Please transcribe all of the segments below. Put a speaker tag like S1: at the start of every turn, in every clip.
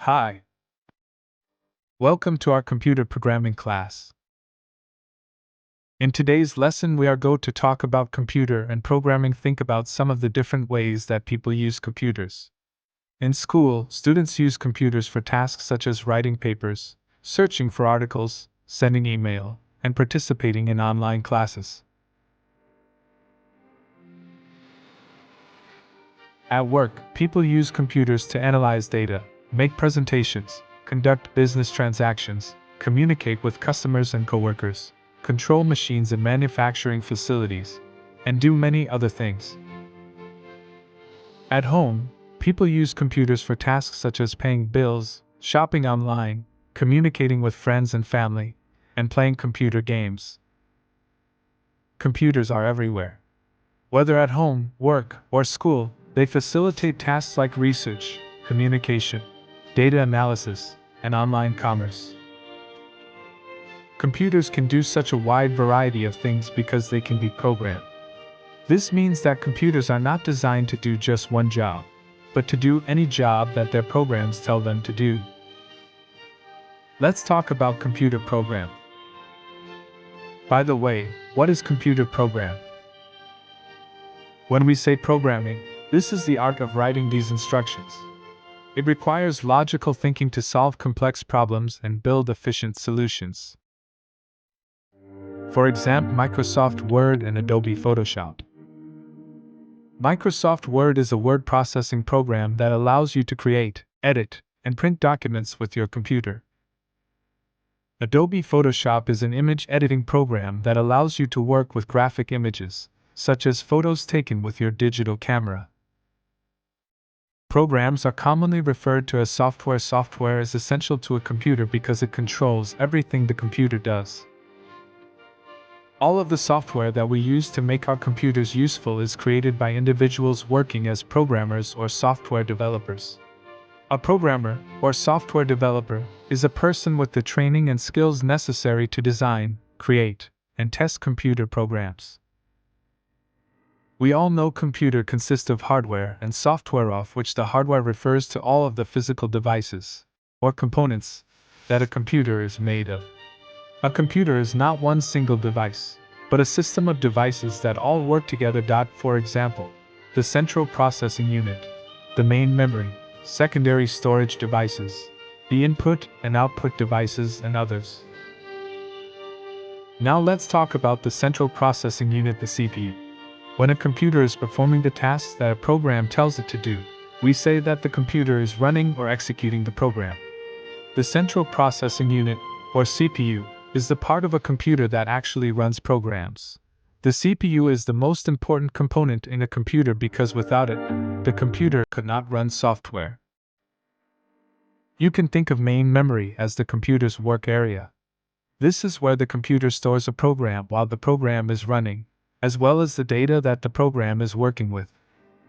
S1: Hi, welcome to our computer programming class. In today's lesson, we are going to talk about computer and programming. Think about some of the different ways that people use computers. In school, students use computers for tasks such as writing papers, searching for articles, sending email, and participating in online classes. At work, people use computers to analyze data, make presentations, conduct business transactions, communicate with customers and coworkers, control machines in manufacturing facilities, and do many other things. At home, people use computers for tasks such as paying bills, shopping online, communicating with friends and family, and playing computer games. Computers are everywhere. Whether at home, work, or school, they facilitate tasks like research, communication, data analysis, and online commerce. Computers can do such a wide variety of things because they can be programmed. This means that computers are not designed to do just one job, but to do any job that their programs tell them to do. Let's talk about computer program. By the way, what is computer program? When we say programming, this is the art of writing these instructions. It requires logical thinking to solve complex problems and build efficient solutions. For example, Microsoft Word and Adobe Photoshop. Microsoft Word is a word processing program that allows you to create, edit, and print documents with your computer. Adobe Photoshop is an image editing program that allows you to work with graphic images, such as photos taken with your digital camera. Programs are commonly referred to as software. Software is essential to a computer because it controls everything the computer does. All of the software that we use to make our computers useful is created by individuals working as programmers or software developers. A programmer, or software developer, is a person with the training and skills necessary to design, create, and test computer programs. We all know computer consists of hardware and software, of which the hardware refers to all of the physical devices, or components, that a computer is made of. A computer is not one single device, but a system of devices that all work together. For example, the central processing unit, the main memory, secondary storage devices, the input and output devices, and others. Now let's talk about the central processing unit, the CPU. When a computer is performing the tasks that a program tells it to do, we say that the computer is running or executing the program. The central processing unit, or CPU, is the part of a computer that actually runs programs. The CPU is the most important component in a computer because without it, the computer could not run software. You can think of main memory as the computer's work area. This is where the computer stores a program while the program is running, as well as the data that the program is working with.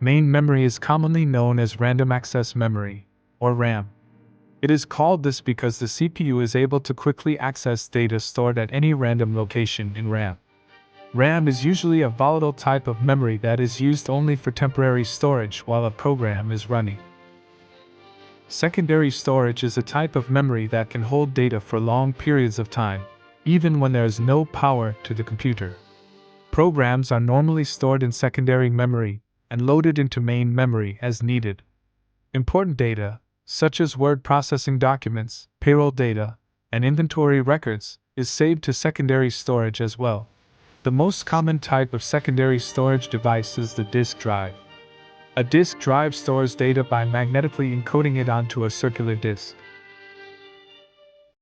S1: Main memory is commonly known as random access memory, or RAM. It is called this because the CPU is able to quickly access data stored at any random location in RAM. RAM is usually a volatile type of memory that is used only for temporary storage while a program is running. Secondary storage is a type of memory that can hold data for long periods of time, even when there is no power to the computer. Programs are normally stored in secondary memory and loaded into main memory as needed. Important data, such as word processing documents, payroll data, and inventory records, is saved to secondary storage as well. The most common type of secondary storage device is the disk drive. A disk drive stores data by magnetically encoding it onto a circular disk.